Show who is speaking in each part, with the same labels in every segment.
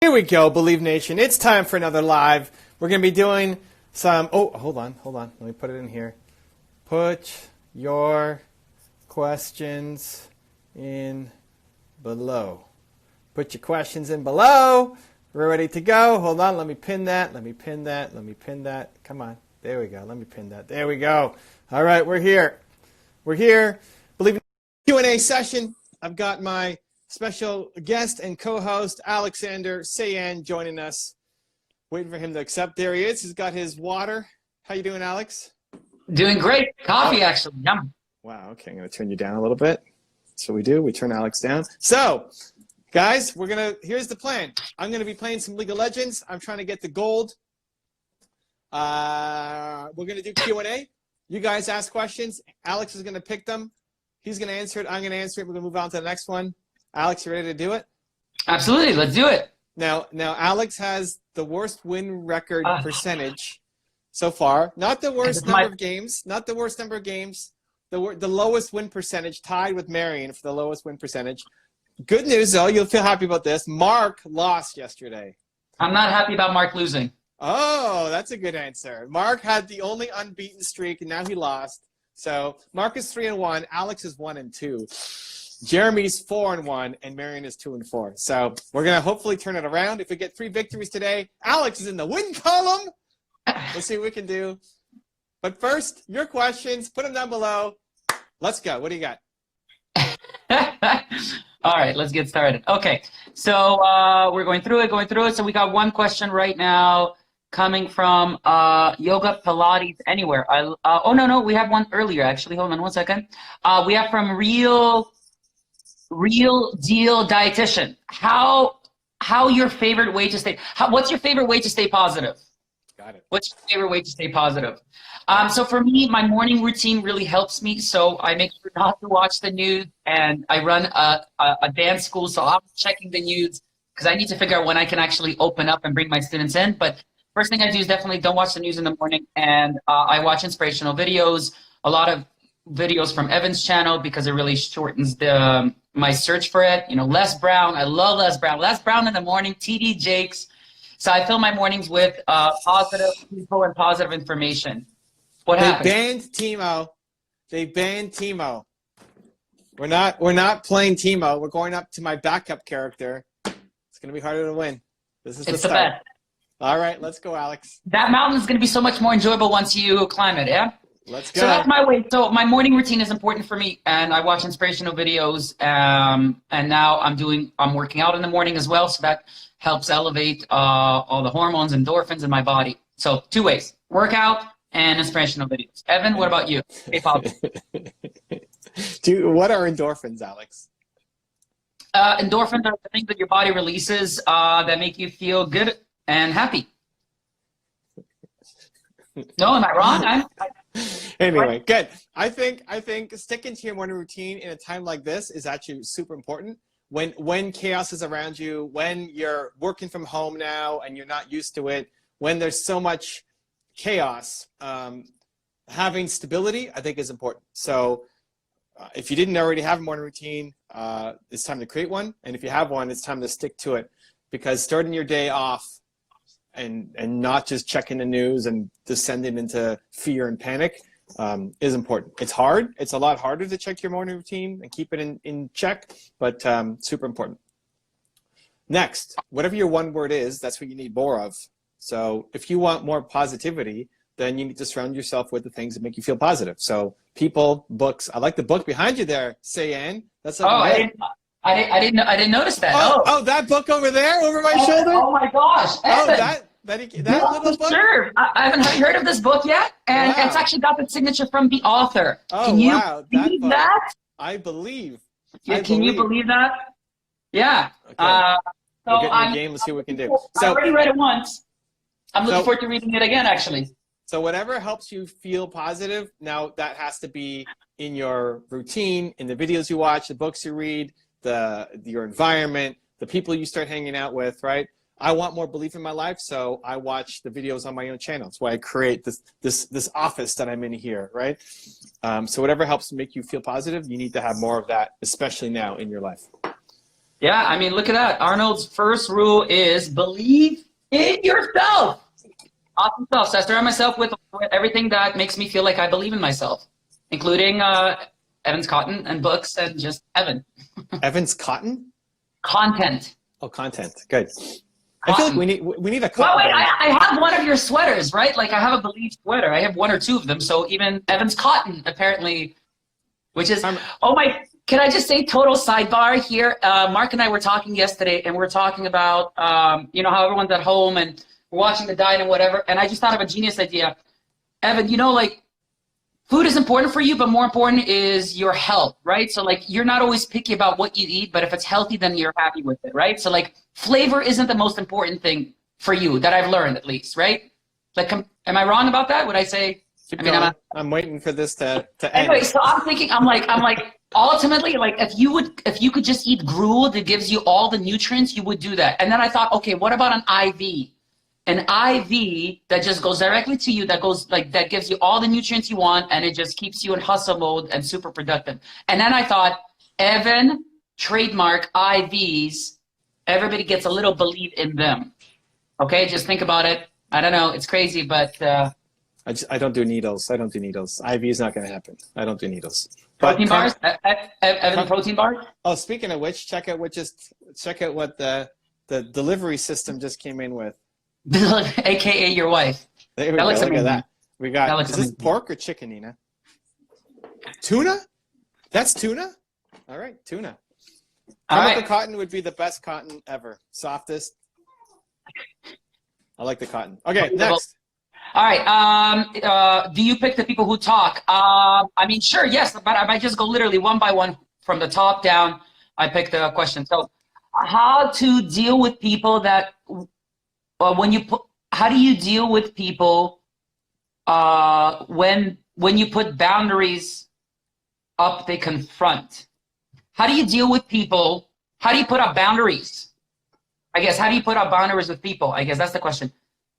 Speaker 1: Here we go, Believe Nation. It's time for another live. We're going to be doing some... Oh, hold on. Let me put it in here. Put your questions in below. Put your questions in below. We're ready to go. Hold on. Let me pin that. Come on. There we go. Let me pin that. There we go. All right, we're here. Believe Q&A session. I've got my special guest and co-host, Alexander Sayan, joining us. Waiting for him to accept. There he is. He's got his water. How you doing, Alex?
Speaker 2: Doing great. Coffee, actually. Yum.
Speaker 1: Wow. Okay, I'm going to turn you down a little bit. That's what we do. We turn Alex down. So, guys, here's the plan. I'm going to be playing some League of Legends. I'm trying to get the gold. We're going to do Q&A. You guys ask questions. Alex is going to pick them. He's going to answer it. I'm going to answer it. We're going to move on to the next one. Alex, you ready to do it?
Speaker 2: Absolutely. Let's do it.
Speaker 1: Now, Alex has the worst win record percentage so far. Not the worst number of games. Not the worst number of games. The lowest win percentage, tied with Marion for the lowest win percentage. Good news, though. You'll feel happy about this. Marc lost yesterday.
Speaker 2: I'm not happy about Marc losing.
Speaker 1: Oh, that's a good answer. Marc had the only unbeaten streak, and now he lost. So Marc is 3-1. Alex is 1-2. Jeremy's 4-1, and Marion is 2-4. So we're gonna hopefully turn it around. If we get 3 victories today, Alex is in the win column. We'll see what we can do. But first, your questions. Put them down below. Let's go. What do you got?
Speaker 2: All right, let's get started. Okay, so we're going through it. So we got one question right now coming from Yoga Pilates Anywhere. Oh, no, we have one earlier, actually. Hold on one second. We have from Real Deal Dietitian. How your favorite way to stay? What's your favorite way to stay positive?
Speaker 1: Got it. What's
Speaker 2: your favorite way to stay positive? So for me, my morning routine really helps me. So I make sure not to watch the news, and I run a dance school, so I'm checking the news because I need to figure out when I can actually open up and bring my students in. But first thing I do is definitely don't watch the news in the morning, and I watch inspirational videos, a lot of videos from Evan's channel because it really shortens my search for it. You know, Les Brown, I love Les Brown. Les Brown in the morning, TD Jakes. So I fill my mornings with positive people and positive information. What happened?
Speaker 1: They banned Teemo. We're not playing Teemo. We're going up to my backup character. It's gonna be harder to win. This is the start.
Speaker 2: Best.
Speaker 1: All right, let's go, Alex.
Speaker 2: That mountain is gonna be so much more enjoyable once you climb it, yeah?
Speaker 1: Let's go.
Speaker 2: So that's my way. So my morning routine is important for me, and I watch inspirational videos. And now I'm working out in the morning as well, so that helps elevate all the hormones, endorphins in my body. So 2 ways: workout and inspirational videos. Evan, what about you? Hey, Paul.
Speaker 1: What are endorphins, Alex?
Speaker 2: Endorphins are the things that your body releases that make you feel good and happy. No, am I wrong?
Speaker 1: Anyway, good. I think sticking to your morning routine in a time like this is actually super important. When chaos is around you, when you're working from home now and you're not used to it, when there's so much chaos, having stability, I think, is important. So if you didn't already have a morning routine, it's time to create one. And if you have one, it's time to stick to it, because starting your day off and not just checking the news and descending into fear and panic is important. It's hard. It's a lot harder to check your morning routine and keep it in check, but super important. Next, whatever your one word is, that's what you need more of. So if you want more positivity, then you need to surround yourself with the things that make you feel positive. So people, books. I like the book behind you there, Sayan. That's
Speaker 2: I didn't notice that.
Speaker 1: Oh, that book over there, over my shoulder.
Speaker 2: Oh my gosh!
Speaker 1: Oh, that little book.
Speaker 2: Sure. I haven't heard of this book yet, and it's actually got the signature from the author.
Speaker 1: Oh,
Speaker 2: can you
Speaker 1: believe
Speaker 2: that?
Speaker 1: I believe.
Speaker 2: Yeah, can you believe that? Yeah.
Speaker 1: Okay. We'll get in the game and see what we can do.
Speaker 2: I already read it once. I'm looking forward to reading it again, actually.
Speaker 1: So whatever helps you feel positive, now that has to be in your routine, in the videos you watch, the books you read, your environment, the people you start hanging out with, right? I want more belief in my life, so I watch the videos on my own channel. That's why I create this office that I'm in here, right? So whatever helps make you feel positive, you need to have more of that, especially now in your life.
Speaker 2: Yeah, I mean, look at that. Arnold's first rule is believe in yourself. Awesome stuff. So I surround myself with everything that makes me feel like I believe in myself, including Evan's cotton and books and just Evan.
Speaker 1: Evan's cotton?
Speaker 2: Content.
Speaker 1: Oh, content. Good. I feel like
Speaker 2: Cotton.
Speaker 1: we need a
Speaker 2: Well,
Speaker 1: cotton
Speaker 2: wait,
Speaker 1: band.
Speaker 2: I have one of your sweaters, right? Like I have a Believe sweater. I have one or two of them. So even Evan's cotton, apparently, which is, oh my, can I just say total sidebar here? Mark and I were talking yesterday and we're talking about, you know, how everyone's at home and we're watching the diet and whatever. And I just thought of a genius idea. Evan, you know, like food is important for you, but more important is your health, right? So like you're not always picky about what you eat, but if it's healthy, then you're happy with it, right? So like flavor isn't the most important thing for you that I've learned, at least, right? Like, am I wrong about that? Would I say?
Speaker 1: Keep
Speaker 2: I mean,
Speaker 1: going. I'm waiting for this to end.
Speaker 2: anyway, so I'm thinking, I'm like, ultimately, like, if you could just eat gruel that gives you all the nutrients, you would do that. And then I thought, okay, what about an IV? An IV that just goes directly to you, that goes like that gives you all the nutrients you want, and it just keeps you in hustle mode and super productive. And then I thought, Evan, trademark IVs. Everybody gets a little believe in them. Okay, just think about it. I don't know, it's crazy, but
Speaker 1: I don't do needles. I don't do needles. IV is not going to happen. I don't do needles.
Speaker 2: protein bars. Evan, protein bars.
Speaker 1: Oh, speaking of which, check out what the delivery system just came in with.
Speaker 2: AKA your wife.
Speaker 1: There we go.
Speaker 2: Looks
Speaker 1: Look
Speaker 2: amazing.
Speaker 1: at that. We got. Is this
Speaker 2: amazing.
Speaker 1: pork or chicken, Nina? Tuna? That's tuna? All right, tuna.
Speaker 2: All
Speaker 1: Carmichael
Speaker 2: right.
Speaker 1: cotton would be the best cotton ever. Softest. I like the cotton. Okay, next.
Speaker 2: All right. Do you pick the people who talk? I mean, sure, yes, but I might just go literally one by one from the top down. I pick the question. So, how to deal with people that how do you deal with people when you put boundaries up, they confront? How do you deal with people? How do you put up boundaries? I guess, how do you put up boundaries with people? I guess that's the question.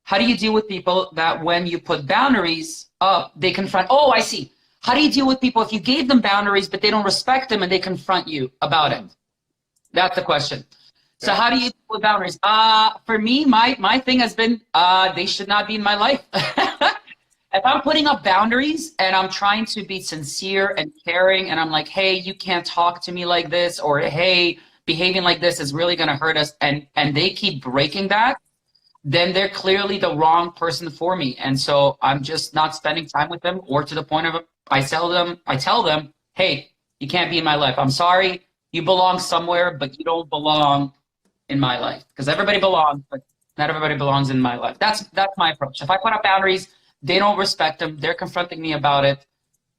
Speaker 2: How do you deal with people that when you put boundaries up, they confront? Oh, I see. How do you deal with people if you gave them boundaries, but they don't respect them and they confront you about it? That's the question. So how do you deal with boundaries? For me, my thing has been, they should not be in my life. If I'm putting up boundaries and I'm trying to be sincere and caring and I'm like, hey, you can't talk to me like this, or hey, behaving like this is really going to hurt us, and they keep breaking that, then they're clearly the wrong person for me. And so I'm just not spending time with them, or to the point of I tell them, hey, you can't be in my life. I'm sorry. You belong somewhere, but you don't belong in my life, because everybody belongs, but not everybody belongs in my life. That's my approach. If I put up boundaries, they don't respect them. They're confronting me about it.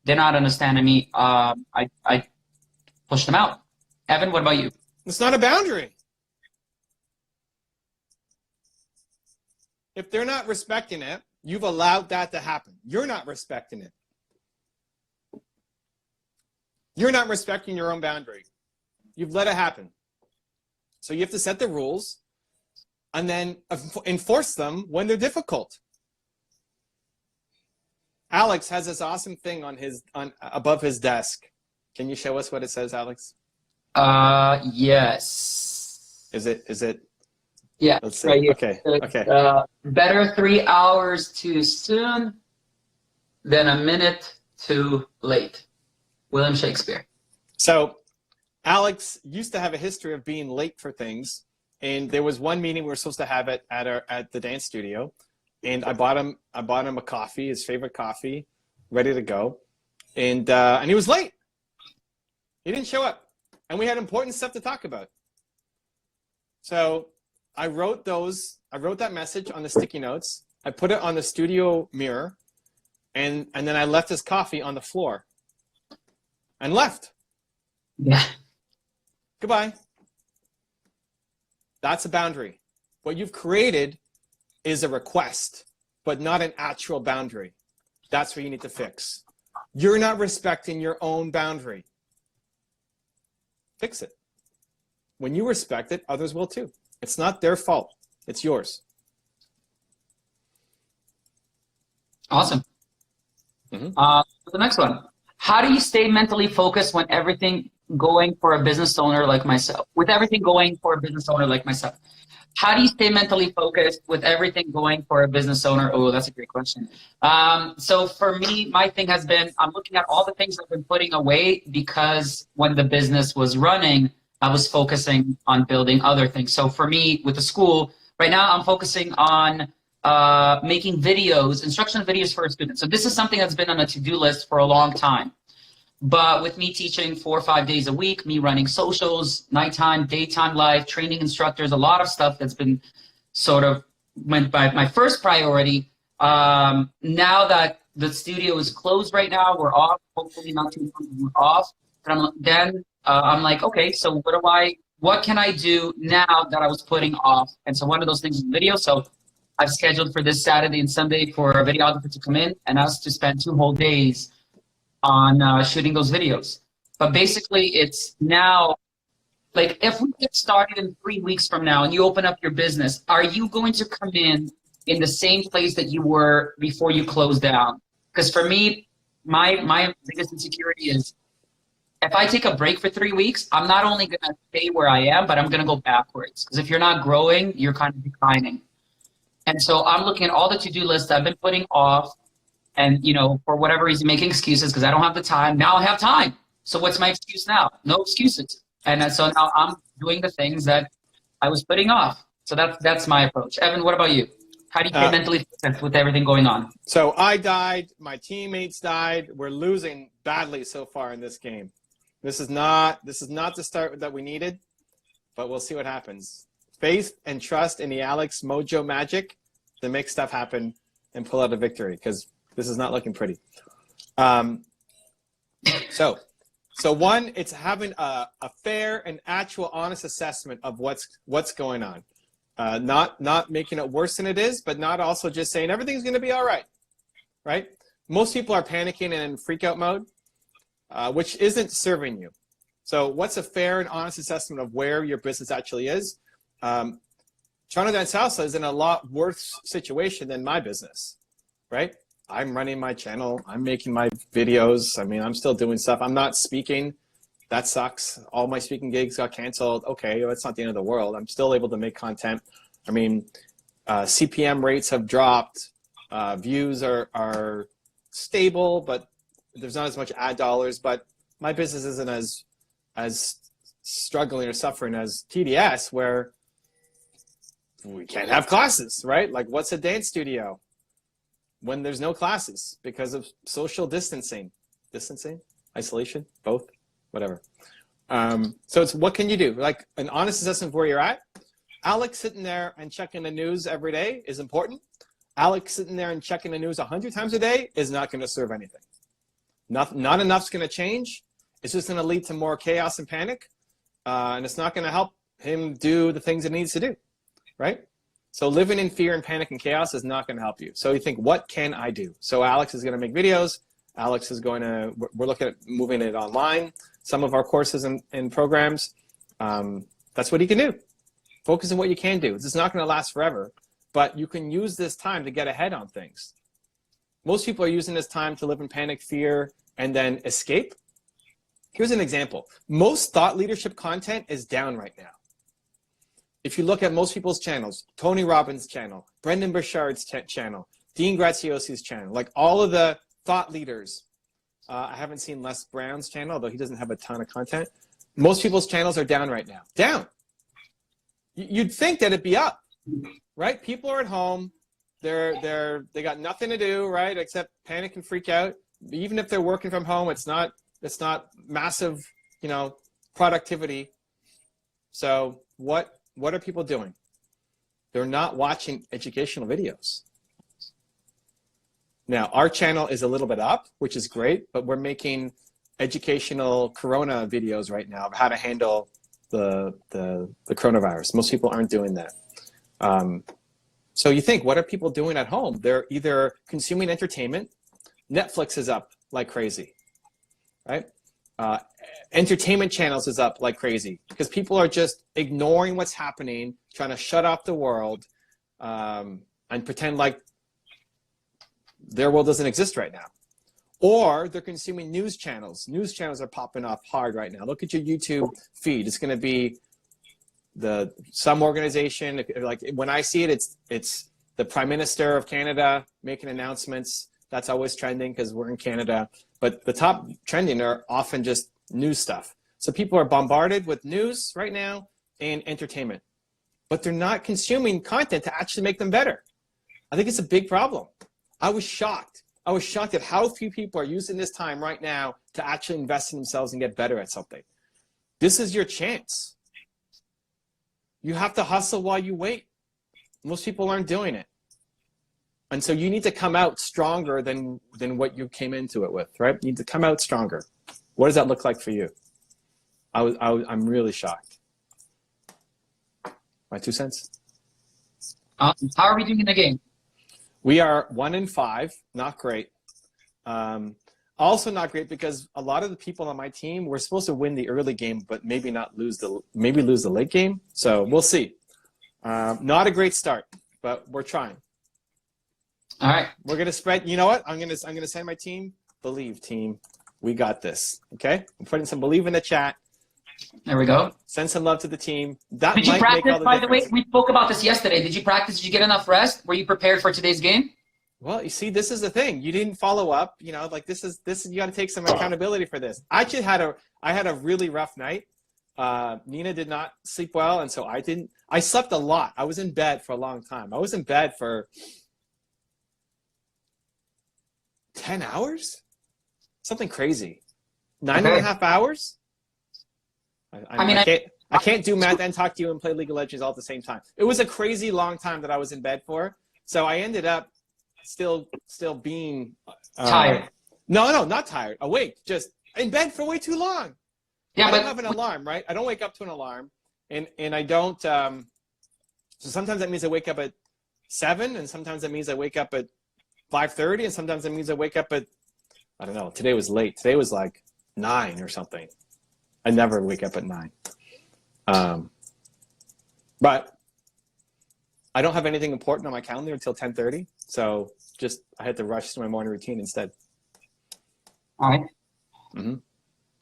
Speaker 2: They're not understanding me. I push them out. Evan, what about you?
Speaker 1: It's not a boundary. If they're not respecting it, you've allowed that to happen. You're not respecting it. You're not respecting your own boundary. You've let it happen. So you have to set the rules and then enforce them when they're difficult. Alex has this awesome thing on above his desk. Can you show us what it says, Alex?
Speaker 2: Yes.
Speaker 1: Is it?
Speaker 2: Yeah.
Speaker 1: Let's see.
Speaker 2: Right here.
Speaker 1: Okay.
Speaker 2: Better 3 hours too soon than a minute too late. William Shakespeare.
Speaker 1: So Alex used to have a history of being late for things, and there was one meeting we were supposed to have it at the dance studio, and I bought him a coffee, his favorite coffee, ready to go, and he was late. He didn't show up, and we had important stuff to talk about. So I wrote that message on the sticky notes. I put it on the studio mirror, and then I left his coffee on the floor and left.
Speaker 2: Yeah.
Speaker 1: Goodbye. That's a boundary. What you've created is a request, but not an actual boundary. That's what you need to fix. You're not respecting your own boundary. Fix it. When you respect it, others will too. It's not their fault. It's yours.
Speaker 2: Awesome. The next one. How do you stay mentally focused when everything going for a business owner like myself, with everything going for a business owner like myself, how do you stay mentally focused with everything going for a business owner? Oh, that's a great question. So for me, my thing has been, I'm looking at all the things I've been putting away because when the business was running, I was focusing on building other things. So for me, with the school, right now I'm focusing on making videos, instructional videos for students. So this is something that's been on a to-do list for a long time. But with me teaching 4 or 5 days a week, me running socials, nighttime, daytime life, training instructors, a lot of stuff that's been sort of went by my first priority. Now that the studio is closed right now, we're off, hopefully not too long, we're off. Then I'm like, okay, so what can I do now that I was putting off? And so one of those things is video. So I've scheduled for this Saturday and Sunday for a videographer to come in and us to spend 2 whole days on shooting those videos. But basically it's now, like if we get started in 3 weeks from now and you open up your business, are you going to come in the same place that you were before you closed down? Because for me, my biggest insecurity is if I take a break for 3 weeks, I'm not only going to stay where I am, but I'm going to go backwards. Because if you're not growing, you're kind of declining. And so I'm looking at all the to-do lists I've been putting off. And, you know, for whatever reason, making excuses because I don't have the time. Now I have time. So what's my excuse now? No excuses. And so now I'm doing the things that I was putting off. So that's my approach. Evan, what about you? How do you stay mentally fit with everything going on?
Speaker 1: So I died. My teammates died. We're losing badly so far in this game. This is not the start that we needed, but we'll see what happens. Faith and trust in the Alex Mojo magic to make stuff happen and pull out a victory, because this is not looking pretty. So one, it's having a fair and actual honest assessment of what's going on. Not making it worse than it is, but not also just saying everything's going to be all right, right? Most people are panicking and in freak out mode, which isn't serving you. So what's a fair and honest assessment of where your business actually is? Toronto Dance Salsa is in a lot worse situation than my business, right? I'm running my channel. I'm making my videos. I mean, I'm still doing stuff. I'm not speaking. That sucks. All my speaking gigs got canceled. Okay, that's not the end of the world. I'm still able to make content. I mean, CPM rates have dropped. Views are stable, but there's not as much ad dollars. But my business isn't as struggling or suffering as TDS, where we can't have classes, right? Like, what's a dance studio when there's no classes because of social distancing, isolation, both, whatever. So it's what can you do? Like an honest assessment of where you're at. Alex sitting there and checking the news every day is important. Alex sitting there and checking the news 100 times a day is not going to serve anything. Not enough's going to change. It's just going to lead to more chaos and panic, and it's not going to help him do the things it needs to do, right? So living in fear and panic and chaos is not going to help you. So you think, what can I do? So Alex is going to make videos. Alex is going to, we're looking at moving it online. Some of our courses and programs, that's what he can do. Focus on what you can do. It's not going to last forever, but you can use this time to get ahead on things. Most people are using this time to live in panic, fear, and then escape. Here's an example. Most thought leadership content is down right now. If you look at most people's channels, Tony Robbins' channel, Brendan Burchard's channel, Dean Graziosi's channel, like all of the thought leaders. I haven't seen Les Brown's channel, although he doesn't have a ton of content. Most people's channels are down right now. Down. You'd think that it'd be up, right? People are at home. They got nothing to do, right, except panic and freak out. Even if they're working from home, it's not massive, productivity. So what are people doing? They're not watching educational videos. Now, our channel is a little bit up, which is great, but we're making educational corona videos right now of how to handle the coronavirus. Most people aren't doing that. So you think, what are people doing at home? They're either consuming entertainment. Netflix is up like crazy, right? Entertainment channels is up like crazy because people are just ignoring what's happening, trying to shut off the world, and pretend like their world doesn't exist right now. or they're consuming news channels. News channels are popping off hard right now. Look at your YouTube feed. It's going to be some organization. Like when I see it, it's the Prime Minister of Canada making announcements. That's always trending because we're in Canada. But the top trending are often just news stuff. So people are bombarded with news right now and entertainment, but they're not consuming content to actually make them better. I think it's a big problem. I was shocked. I was shocked at how few people are using this time right now to actually invest in themselves and get better at something. This is your chance. You have to hustle while you wait. Most people aren't doing it. And so you need to come out stronger than what you came into it with, right? You need to come out stronger. What does that look like for you? I'm really shocked. My 2 cents?
Speaker 2: How are we doing in the game?
Speaker 1: We are 1-5, not great. Also not great because a lot of the people on my team were supposed to win the early game, but maybe lose the late game. So we'll see. Not a great start, but we're trying.
Speaker 2: All right.
Speaker 1: We're gonna spread. You know what? I'm gonna send my team. Believe, team. We got this. Okay. I'm putting some believe in the chat.
Speaker 2: There we go.
Speaker 1: Send some love to the team. That
Speaker 2: Did you
Speaker 1: might
Speaker 2: practice,
Speaker 1: make all the
Speaker 2: by the way?
Speaker 1: difference.
Speaker 2: We spoke about this yesterday. Did you practice? Did you get enough rest? Were you prepared for today's game?
Speaker 1: Well, you see, this is the thing. You didn't follow up. You know, like this is you got to take some accountability for this. I had a really rough night. Nina did not sleep well, and so I didn't. I slept a lot. I was in bed for a long time. I was in bed for 10 hours, something crazy. 9.5 hours. I can't do math and talk to you and play League of Legends all at the same time. It was a crazy long time that I was in bed for. So I ended up still being
Speaker 2: Tired.
Speaker 1: No, not tired. Awake, just in bed for way too long.
Speaker 2: Yeah,
Speaker 1: I don't have an alarm, right? I don't wake up to an alarm, and I don't. So sometimes that means I wake up at 7, and sometimes that means I wake up at 5:30, and sometimes that means I wake up at, I don't know. Today was late. Today was like 9 or something. I never wake up at 9. But I don't have anything important on my calendar until 10:30. So I had to rush to my morning routine instead.
Speaker 2: All right.
Speaker 1: Mm-hmm.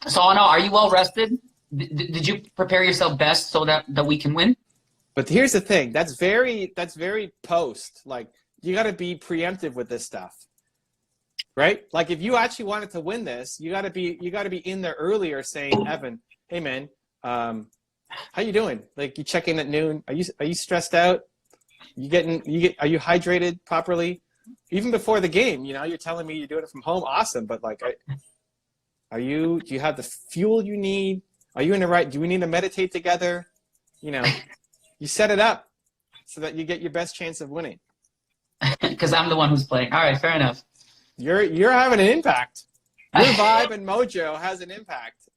Speaker 2: So, Anna, are you well rested? Did you prepare yourself best so that we can win?
Speaker 1: But here's the thing. That's very post. Like, you got to be preemptive with this stuff, right? Like, if you actually wanted to win this, you got to be in there earlier saying, Evan, hey man, how you doing? Like, you check in at noon. Are you stressed out? Are you hydrated properly? Even before the game, you know, you're telling me you're doing it from home. Awesome. But like, do you have the fuel you need? Are you in the right, do we need to meditate together? You know, you set it up so that you get your best chance of winning.
Speaker 2: Because I'm the one who's playing. All right, fair enough.
Speaker 1: You're having an impact. Your vibe and mojo has an impact.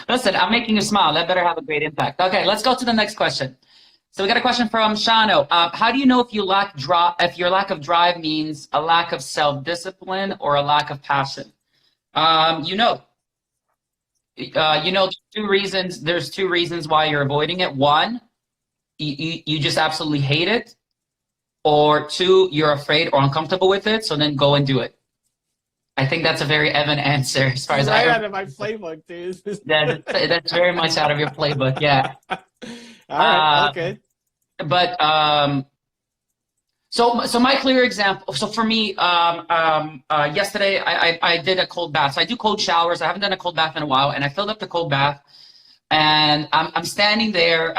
Speaker 2: Listen, I'm making you smile. That better have a great impact. Okay, let's go to the next question. So we got a question from Shano. How do you know if your lack of drive means a lack of self-discipline or a lack of passion? There's two reasons why you're avoiding it. One, you just absolutely hate it. Or two, you're afraid or uncomfortable with it, so then go and do it. I think that's a very Evan answer as far as
Speaker 1: right out of my playbook, dude.
Speaker 2: That's very much out of your playbook, yeah.
Speaker 1: All right, okay.
Speaker 2: But so my clear example. So for me, yesterday I did a cold bath. So I do cold showers. I haven't done a cold bath in a while, and I filled up the cold bath, and I'm standing there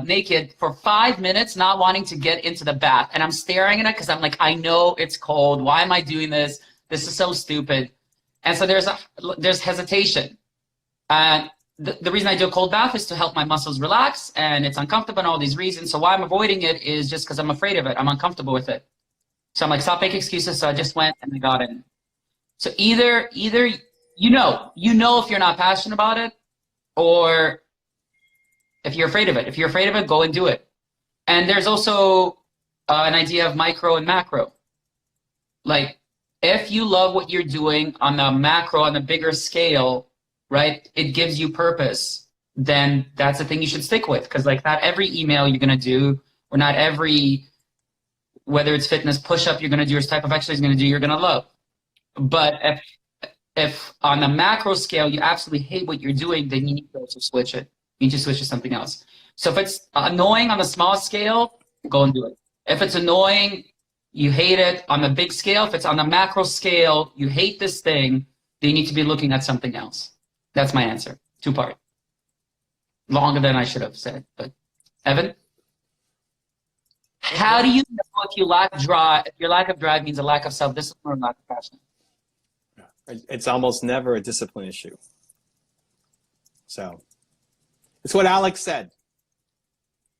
Speaker 2: naked for 5 minutes, not wanting to get into the bath, and I'm staring at it because I'm like, I know it's cold. Why am I doing this? This is so stupid. And so there's hesitation, and the reason I do a cold bath is to help my muscles relax, and it's uncomfortable and all these reasons. So why I'm avoiding it is just because I'm afraid of it. I'm uncomfortable with it. So I'm like, stop making excuses. So I just went and I got in. So either you know if you're not passionate about it, or if you're afraid of it. If you're afraid of it, go and do it. And there's also an idea of micro and macro. Like, if you love what you're doing on the macro, on the bigger scale, right, it gives you purpose, then that's the thing you should stick with. Because like, not every email you're going to do, or not every, whether it's fitness push-up you're going to do, or type of exercise you're going to do, you're going to love. But If on the macro scale you absolutely hate what you're doing, then you need to also switch it. You need to switch to something else. So if it's annoying on the small scale, go and do it. If it's annoying, you hate it on the big scale. If it's on the macro scale, you hate this thing, then you need to be looking at something else. That's my answer. 2-part. Longer than I should have said. But Evan? How do you know if you lack drive, if your lack of drive means a lack of self-discipline or lack of passion?
Speaker 1: It's almost never a discipline issue. So it's what Alex said.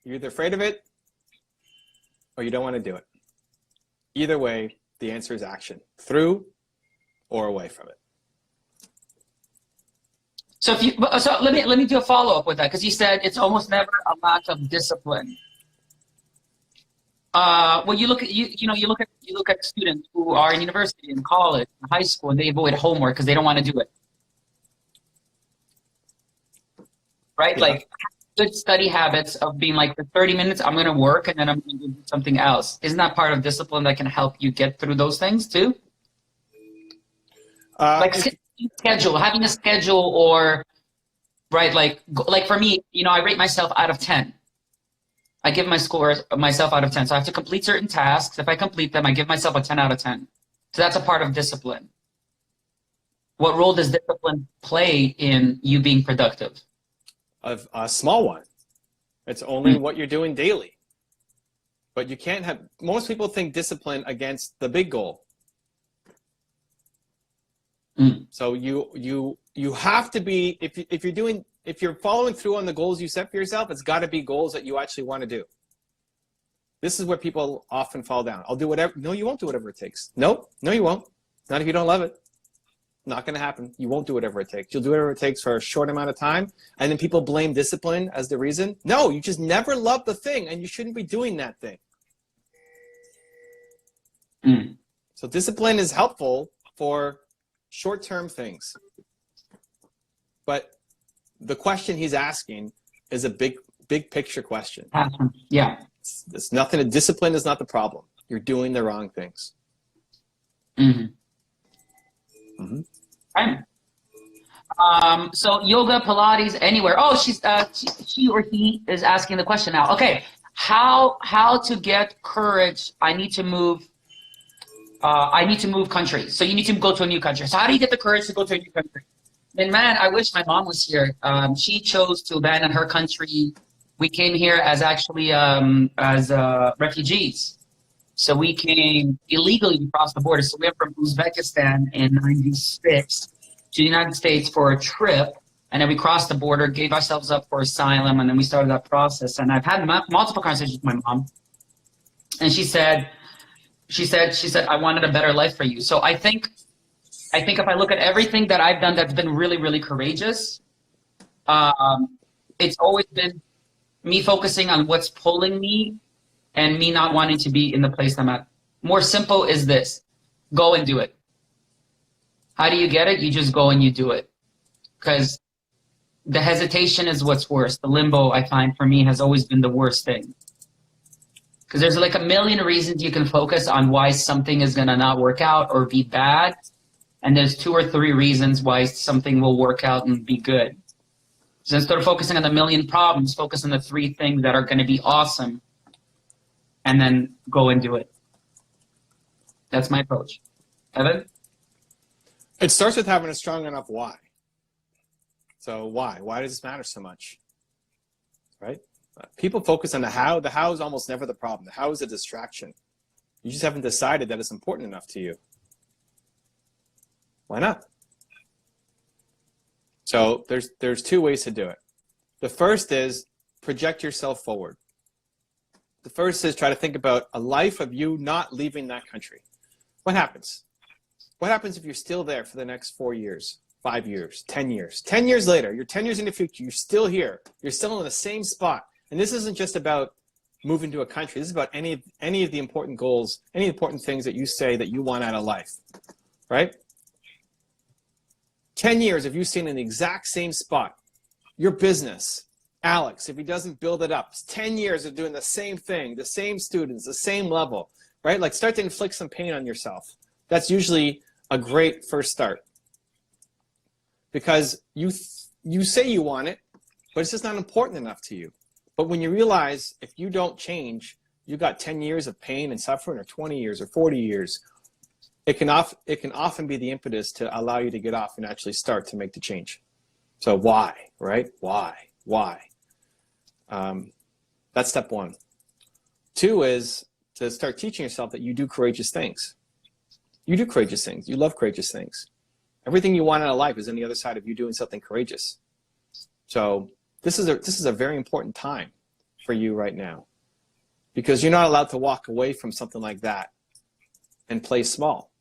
Speaker 1: You're either afraid of it or you don't want to do it. Either way, the answer is action, through or away from it.
Speaker 2: So let me do a follow-up with that, because you said it's almost never a lack of discipline. Well, you look at students who are in university, in college, in high school, and they avoid homework because they don't want to do it. Right? Yeah. Like good study habits of being like, for 30 minutes, I'm going to work and then I'm going to do something else. Isn't that part of discipline that can help you get through those things too? Like having a schedule, or right, like for me, I rate myself out of 10. I give my score myself out of 10. So I have to complete certain tasks. If I complete them, I give myself a 10 out of 10. So that's a part of discipline. What role does discipline play in you being productive?
Speaker 1: A small one. It's only what you're doing daily. But you can't have, most people think discipline against the big goal. So you have to be, if you're following through on the goals you set for yourself, it's got to be goals that you actually want to do. This is where people often fall down. I'll do whatever. No, you won't do whatever it takes. Nope. No, you won't. Not if you don't love it. Not going to happen. You won't do whatever it takes. You'll do whatever it takes for a short amount of time. And then people blame discipline as the reason. No, you just never loved the thing and you shouldn't be doing that thing. So discipline is helpful for short-term things. But the question he's asking is a big picture question.
Speaker 2: Yeah.
Speaker 1: It's nothing. Discipline is not the problem. You're doing the wrong things.
Speaker 2: Right. So yoga, Pilates, anywhere. Oh, she or he is asking the question now. Okay, how to get courage? I need to move. I need to move countries. So you need to go to a new country. So how do you get the courage to go to a new country? And man, I wish my mom was here. She chose to abandon her country. We came here as actually as refugees. So we came illegally across the border. So we went from Uzbekistan in '96 to the United States for a trip. And then we crossed the border, gave ourselves up for asylum, and then we started that process. And I've had multiple conversations with my mom. And she said, I wanted a better life for you. So I think if I look at everything that I've done that's been really, really courageous, it's always been me focusing on what's pulling me and me not wanting to be in the place I'm at. More simple is this: go and do it. How do you get it? You just go and you do it. Because the hesitation is what's worse. The limbo, I find, for me, has always been the worst thing. Because there's like a million reasons you can focus on why something is going to not work out or be bad. And there's 2 or 3 reasons why something will work out and be good. So instead of focusing on the million problems, focus on the 3 things that are going to be awesome. And then go and do it. That's my approach. Evan?
Speaker 1: It starts with having a strong enough why. So why? Why does this matter so much? Right? People focus on the how. The how is almost never the problem. The how is a distraction. You just haven't decided that it's important enough to you. Why not? So there's 2 ways to do it. The first is project yourself forward. The first is try to think about a life of you not leaving that country. What happens? What happens if you're still there for the next 4 years, 5 years, 10 years? 10 years later, you're 10 years in the future, you're still here. You're still in the same spot. And this isn't just about moving to a country. This is about any of the important goals, any important things that you say that you want out of life, right? 10 years of you staying in the exact same spot. Your business, Alex, if he doesn't build it up, 10 years of doing the same thing, the same students, the same level, right? Like start to inflict some pain on yourself. That's usually a great first start. because you say you want it, but it's just not important enough to you. But when you realize if you don't change, you got 10 years of pain and suffering, or 20 years or 40 years, it can often be the impetus to allow you to get off and actually start to make the change. So why, right? Why? That's step one. Two is to start teaching yourself that you do courageous things. You do courageous things. You love courageous things. Everything you want out of life is on the other side of you doing something courageous. So this is a very important time for you right now, because you're not allowed to walk away from something like that and play small.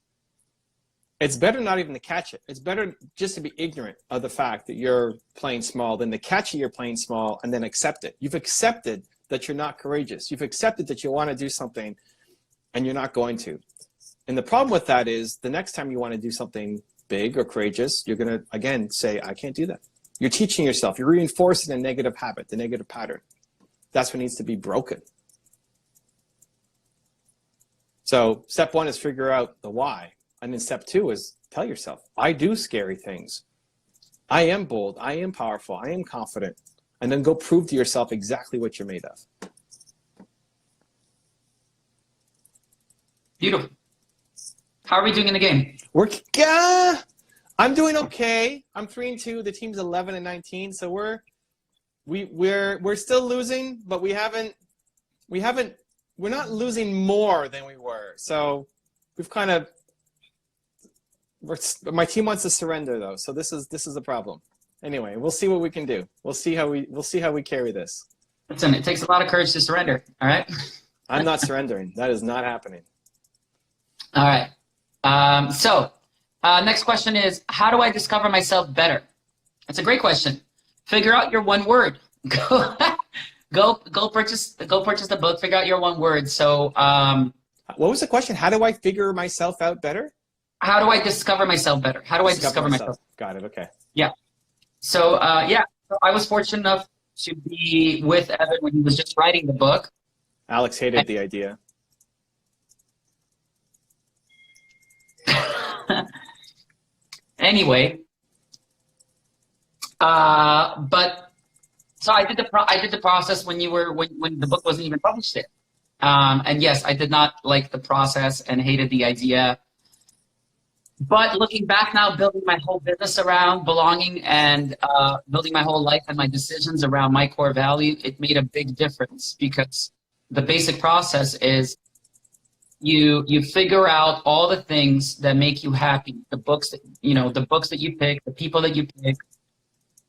Speaker 1: It's better not even to catch it. It's better just to be ignorant of the fact that you're playing small than to catch it you're playing small and then accept it. You've accepted that you're not courageous. You've accepted that you want to do something and you're not going to. And the problem with that is the next time you want to do something big or courageous, you're going to, again, say, I can't do that. You're teaching yourself. You're reinforcing a negative habit, the negative pattern. That's what needs to be broken. So step one is figure out the why. And then step two is tell yourself, I do scary things. I am bold. I am powerful. I am confident. And then go prove to yourself exactly what you're made of.
Speaker 2: Beautiful. How are we doing in the game?
Speaker 1: I'm doing okay. I'm 3-2. The team's 11-19. So we're still losing, but we're not losing more than we were. So we've kind of, my team wants to surrender though. So this is a problem. Anyway, we'll see what we can do. We'll see how we carry this.
Speaker 2: Listen, it takes a lot of courage to surrender. All right.
Speaker 1: I'm not surrendering. That is not happening.
Speaker 2: All right. Next question is, how do I discover myself better? That's a great question. Figure out your one word. Go purchase the book. Figure out your one word. So,
Speaker 1: what was the question? How do I figure myself out better?
Speaker 2: How do I discover myself better? How do I discover myself?
Speaker 1: Got it. Okay.
Speaker 2: Yeah. So, so I was fortunate enough to be with Evan when he was just writing the book.
Speaker 1: Alex hated the idea.
Speaker 2: Anyway, but so I did the process when the book wasn't even published yet. And yes, I did not like the process and hated the idea. But looking back now, building my whole business around belonging and building my whole life and my decisions around my core value, it made a big difference, because the basic process is you figure out all the things that make you happy, the books that you pick, the people that you pick,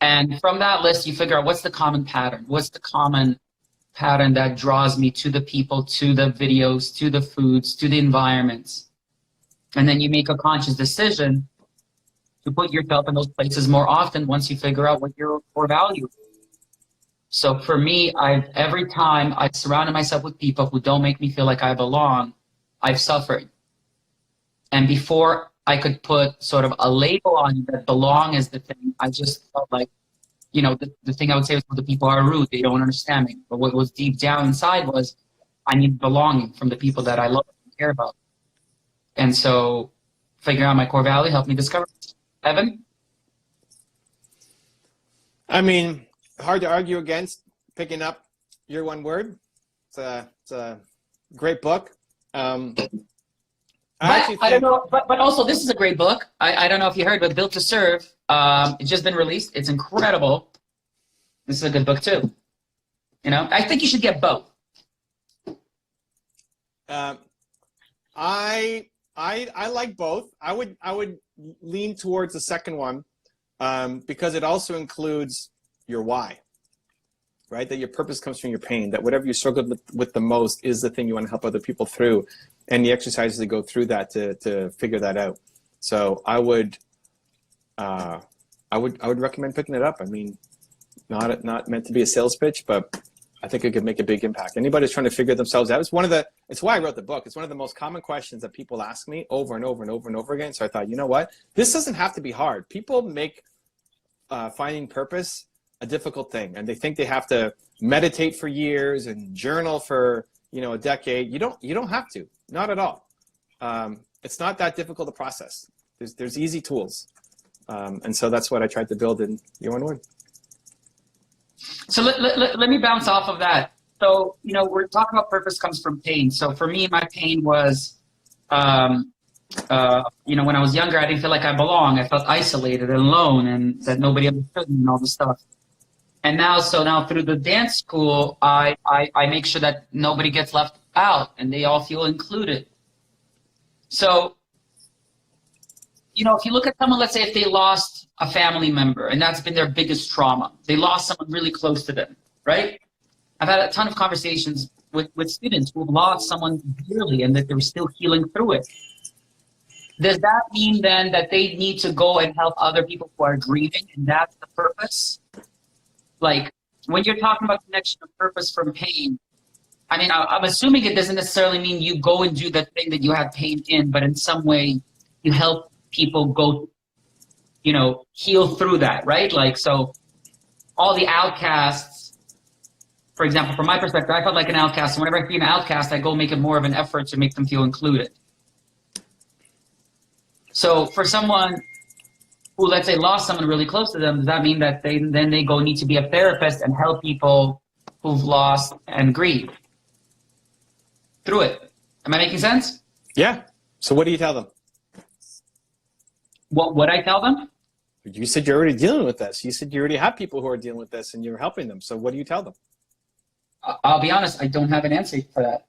Speaker 2: and from that list you figure out what's the common pattern, what's the common pattern that draws me to the people, to the videos, to the foods, to the environments. And then you make a conscious decision to put yourself in those places more often once you figure out what your core value is. So for me, every time I've surrounded myself with people who don't make me feel like I belong, I've suffered. And before I could put sort of a label on that belong is the thing, I just felt like, the thing I would say was, well, the people are rude, they don't understand me. But what was deep down inside was, I need belonging from the people that I love and care about. And so figuring out my core value helped me discover it. Evan?
Speaker 1: I mean, hard to argue against picking up your one word. It's a great book. I
Speaker 2: don't know, but also this is a great book. I don't know if you heard, but Built to Serve, it's just been released. It's incredible. This is a good book too. I think you should get both.
Speaker 1: I like both. I would lean towards the second one, because it also includes your why, right? That your purpose comes from your pain, that whatever you struggle with the most is the thing you want to help other people through, and the exercises that go through that to figure that out. So I would recommend picking it up. I mean, not meant to be a sales pitch, but I think it could make a big impact. Anybody who's trying to figure themselves out, it's why I wrote the book. It's one of the most common questions that people ask me over and over and over and over again. So I thought, you know what? This doesn't have to be hard. People make finding purpose a difficult thing, and they think they have to meditate for years and journal for a decade. You don't have to. Not at all. It's not that difficult a process. There's easy tools. And so that's what I tried to build in Year One Word.
Speaker 2: So let me bounce off of that. So, you know, we're talking about purpose comes from pain. So for me, my pain was, you know, when I was younger, I didn't feel like I belonged. I felt isolated and alone and that nobody understood me and all this stuff. And now, so now through the dance school, I make sure that nobody gets left out and they all feel included. So, you know, if you look at someone, let's say if they lost a family member and that's been their biggest trauma, they lost someone really close to them, right? I've had a ton of conversations with students who have lost someone dearly and that they're still healing through it. Does that mean then that they need to go and help other people who are grieving and that's the purpose? Like when you're talking about connection of purpose from pain, I mean, I'm assuming it doesn't necessarily mean you go and do the thing that you have pain in, but in some way you help people go, you know, heal through that, right? Like, so all the outcasts, for example, from my perspective, I felt like an outcast. And whenever I feel an outcast, I go make it more of an effort to make them feel included. So for someone who, let's say, lost someone really close to them, does that mean that they go need to be a therapist and help people who've lost and grieve through it? Am I making sense?
Speaker 1: Yeah. So what do you tell them?
Speaker 2: What would I tell them?
Speaker 1: You said you're already dealing with this. You said you already have people who are dealing with this and you're helping them. So what do you tell them?
Speaker 2: I'll be honest, I don't have an answer for that.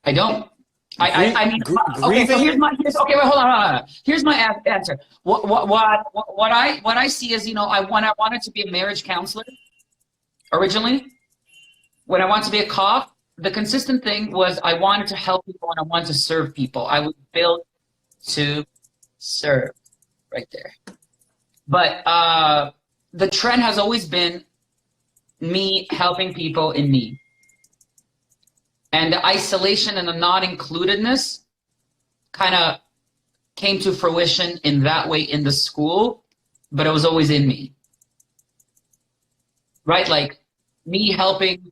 Speaker 2: I don't. I mean, okay, so here's okay, wait, hold on. Here's my answer. What I see is, you know, when I wanted to be a marriage counselor originally, when I wanted to be a cop, the consistent thing was I wanted to help people and I wanted to serve people. I was built to serve right there. But the trend has always been me helping people in need. And the isolation and the not includedness kind of came to fruition in that way in the school, but it was always in me. Right? Like me helping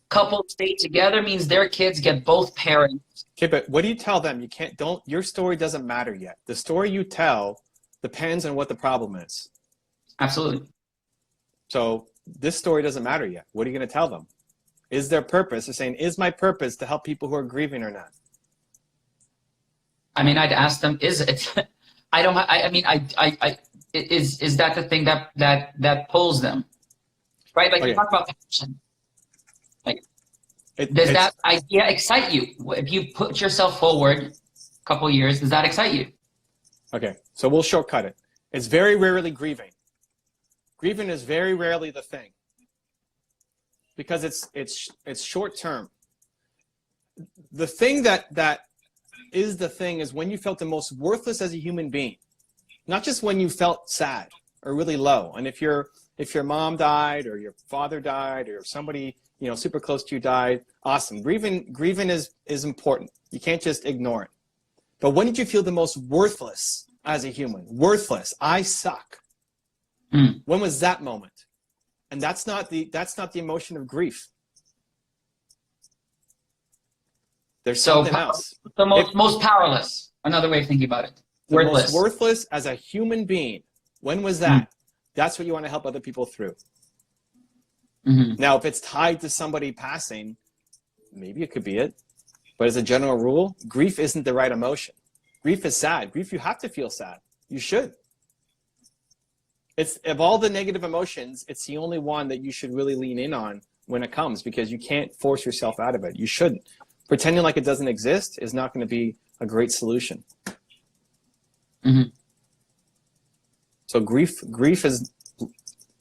Speaker 2: couples stay together means their kids get both parents.
Speaker 1: Okay, but what do you tell them? Your story doesn't matter yet. The story you tell depends on what the problem is.
Speaker 2: Absolutely.
Speaker 1: So this story doesn't matter yet. What are you going to tell them? Is their purpose? They're saying, is my purpose to help people who are grieving or not?
Speaker 2: I mean, I'd ask them, is it? Is that the thing that pulls them? Right? Like, okay. You talk about passion. Like, does that idea excite you? If you put yourself forward a couple of years, does that excite you? Okay,
Speaker 1: so we'll shortcut it. It's very rarely grieving. Grieving is very rarely the thing. Because it's short term. The thing that is the thing is when you felt the most worthless as a human being, not just when you felt sad or really low. And if your mom died or your father died or somebody super close to you died, awesome. Grieving is important. You can't just ignore it. But when did you feel the most worthless as a human? Worthless. I suck. When was that moment? And that's not the emotion of grief. There's something else.
Speaker 2: The most powerless. Another way of thinking about it.
Speaker 1: Worthless. Most worthless as a human being. When was that? That's what you want to help other people through. Now, if it's tied to somebody passing, maybe it could be it. But as a general rule, grief isn't the right emotion. Grief is sad. Grief, you have to feel sad. You should. It's, of all the negative emotions, it's the only one that you should really lean in on when it comes, because you can't force yourself out of it. You shouldn't. Pretending like it doesn't exist is not going to be a great solution. So grief is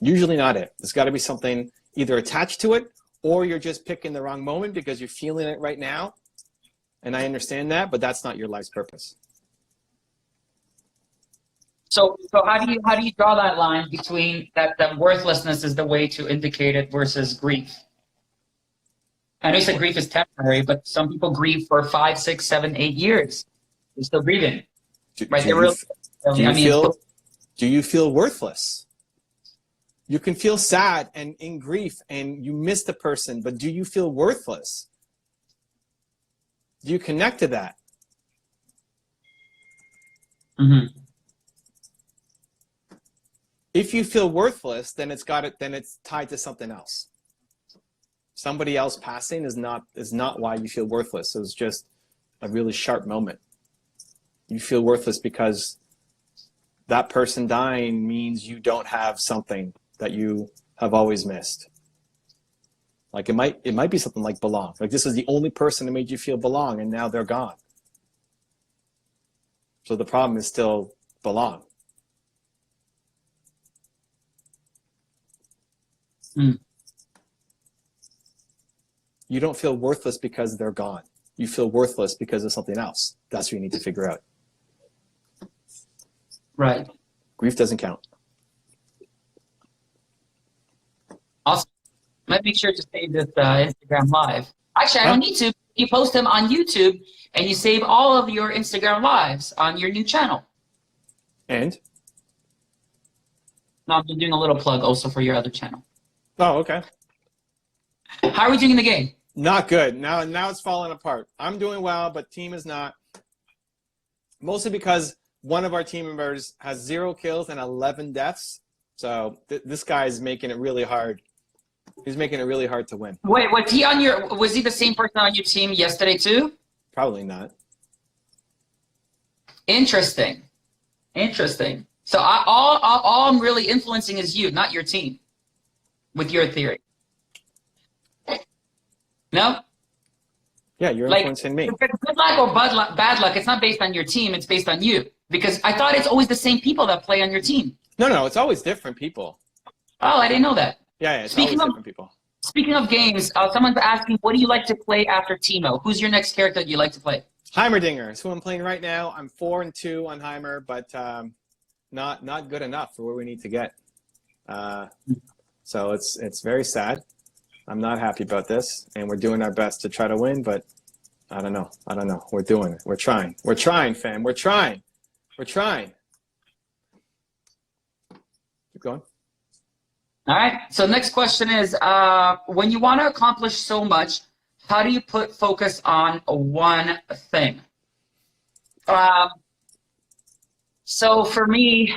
Speaker 1: usually not it. There's got to be something either attached to it, or you're just picking the wrong moment because you're feeling it right now. And I understand that, but that's not your life's purpose.
Speaker 2: So how do you draw that line between that worthlessness is the way to indicate it versus grief? I know you said grief is temporary, but some people grieve for 5, 6, 7, 8 years. They're still grieving. Right?
Speaker 1: Do you feel worthless? You can feel sad and in grief and you miss the person, but do you feel worthless? Do you connect to that?
Speaker 2: Mm-hmm.
Speaker 1: If you feel worthless, then it's tied to something else. Somebody else passing is not why you feel worthless. It was just a really sharp moment. You feel worthless because that person dying means you don't have something that you have always missed. Like it might be something like belong. Like this is the only person that made you feel belong, and now they're gone. So the problem is still belong.
Speaker 2: Mm.
Speaker 1: You don't feel worthless because they're gone. You feel worthless because of something else. That's what you need to figure out.
Speaker 2: Right.
Speaker 1: Grief doesn't count.
Speaker 2: Awesome. Might make sure to save this Instagram live. Actually, I don't need to. You post them on YouTube, and you save all of your Instagram lives on your new channel.
Speaker 1: And?
Speaker 2: No, I'm doing a little plug also for your other channel.
Speaker 1: Oh, okay.
Speaker 2: How are we doing in the game?
Speaker 1: Not good. Now it's falling apart. I'm doing well, but team is not. Mostly because one of our team members has 0 kills and 11 deaths. So this guy is making it really hard. He's making it really hard to win.
Speaker 2: Wait, was he the same person on your team yesterday too?
Speaker 1: Probably not.
Speaker 2: Interesting. Interesting. So all I'm really influencing is you, not your team, with your theory. No?
Speaker 1: Yeah, you're influencing me.
Speaker 2: Good luck or bad luck, it's not based on your team, it's based on you. Because I thought it's always the same people that play on your team.
Speaker 1: No, it's always different people.
Speaker 2: Oh, I didn't know that.
Speaker 1: Yeah, it's always different people.
Speaker 2: Speaking of games, someone's asking, what do you like to play after Teemo? Who's your next character that you like to play?
Speaker 1: Heimerdinger is who I'm playing right now. I'm 4-2 on Heimer, but not good enough for where we need to get. So it's very sad. I'm not happy about this, and we're doing our best to try to win, but I don't know. We're doing it. We're trying, fam. We're trying. Keep going.
Speaker 2: All right. So next question is, when you want to accomplish so much, how do you put focus on one thing? So for me,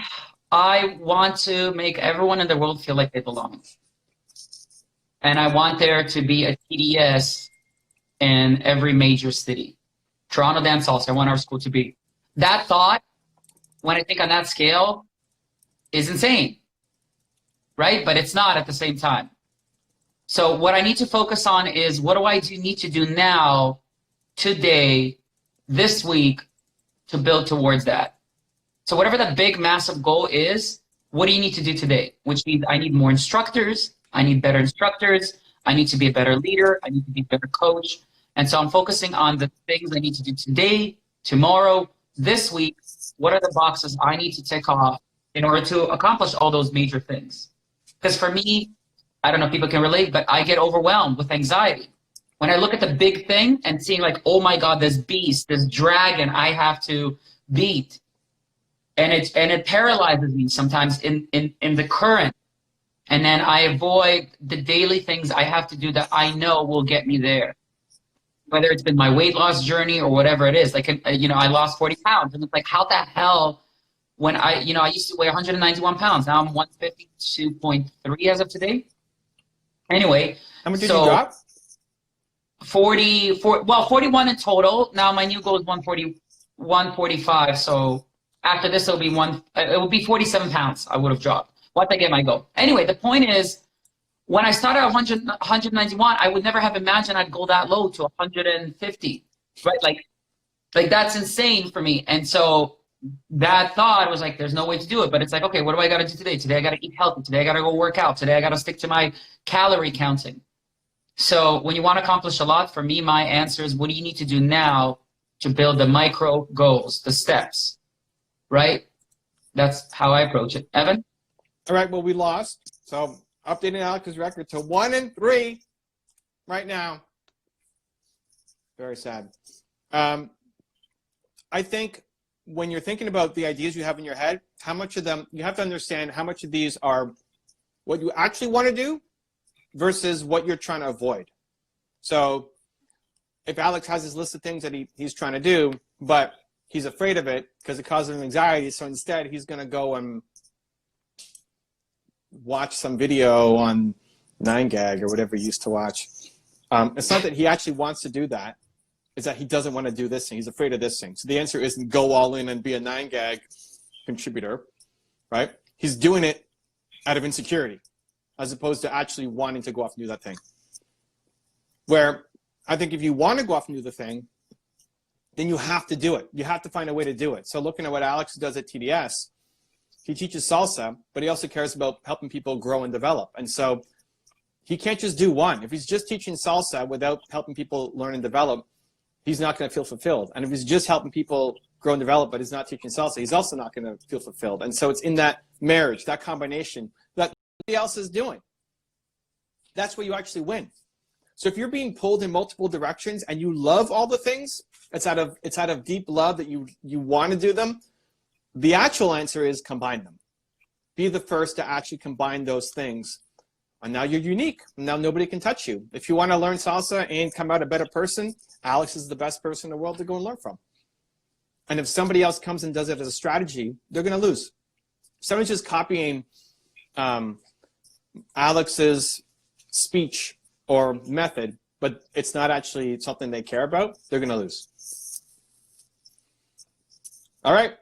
Speaker 2: I want to make everyone in the world feel like they belong. And I want there to be a TDS in every major city. Toronto Dance Halls, I want our school to be. That thought, when I think on that scale, is insane, right? But it's not at the same time. So what I need to focus on is, what do I need to do now, today, this week, to build towards that? So whatever the big, massive goal is, what do you need to do today? Which means I need more instructors. I need better instructors. I need to be a better leader. I need to be a better coach. And so I'm focusing on the things I need to do today, tomorrow, this week. What are the boxes I need to tick off in order to accomplish all those major things? Because for me, I don't know if people can relate, but I get overwhelmed with anxiety. When I look at the big thing and seeing like, oh my God, this beast, this dragon I have to beat. And it paralyzes me sometimes in the current. And then I avoid the daily things I have to do that I know will get me there. Whether it's been my weight loss journey or whatever it is. Like, I lost 40 pounds. And it's like, how the hell, when I used to weigh 191 pounds. Now I'm 152.3 as of today. Anyway.
Speaker 1: How much did you drop?
Speaker 2: 41 in total. Now my new goal is 145. So after this, it will be 47 pounds I would have dropped once I get my goal. Anyway, the point is, when I started at 191, I would never have imagined I'd go that low to 150, right? Like that's insane for me. And so that thought was like, there's no way to do it. But it's like, okay, what do I got to do today? Today I got to eat healthy. Today I got to go work out. Today I got to stick to my calorie counting. So when you want to accomplish a lot, for me, my answer is, what do you need to do now to build the micro goals, the steps, right? That's how I approach it. Evan?
Speaker 1: All right, well, we lost. So updating Alex's record to 1-3 right now. Very sad. I think when you're thinking about the ideas you have in your head, how much of them, you have to understand how much of these are what you actually want to do versus what you're trying to avoid. So if Alex has his list of things that he's trying to do, but he's afraid of it because it causes him anxiety. So instead, he's going to go and watch some video on 9gag or whatever he used to watch. It's not that he actually wants to do that. It's that he doesn't want to do this thing. He's afraid of this thing. So the answer isn't go all in and be a 9gag contributor, right? He's doing it out of insecurity as opposed to actually wanting to go off and do that thing. Where I think if you want to go off and do the thing, then you have to do it. You have to find a way to do it. So looking at what Alex does at TDS, he teaches salsa, but he also cares about helping people grow and develop. And so he can't just do one. If he's just teaching salsa without helping people learn and develop, he's not going to feel fulfilled. And if he's just helping people grow and develop, but he's not teaching salsa, he's also not going to feel fulfilled. And so it's in that marriage, that combination that nobody else is doing. That's where you actually win. So if you're being pulled in multiple directions and you love all the things, it's out of deep love that you want to do them. The actual answer is combine them. Be the first to actually combine those things. And now you're unique. Now nobody can touch you. If you want to learn salsa and come out a better person, Alex is the best person in the world to go and learn from. And if somebody else comes and does it as a strategy, they're going to lose. If someone's just copying Alex's speech or method, but it's not actually something they care about, they're going to lose. All right.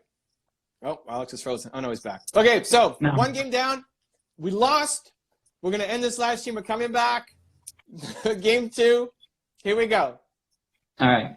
Speaker 1: Oh, Alex is frozen. Oh, no, he's back. Okay, so one game down. We lost. We're going to end this live stream. We're coming back. Game 2. Here we go.
Speaker 2: All right.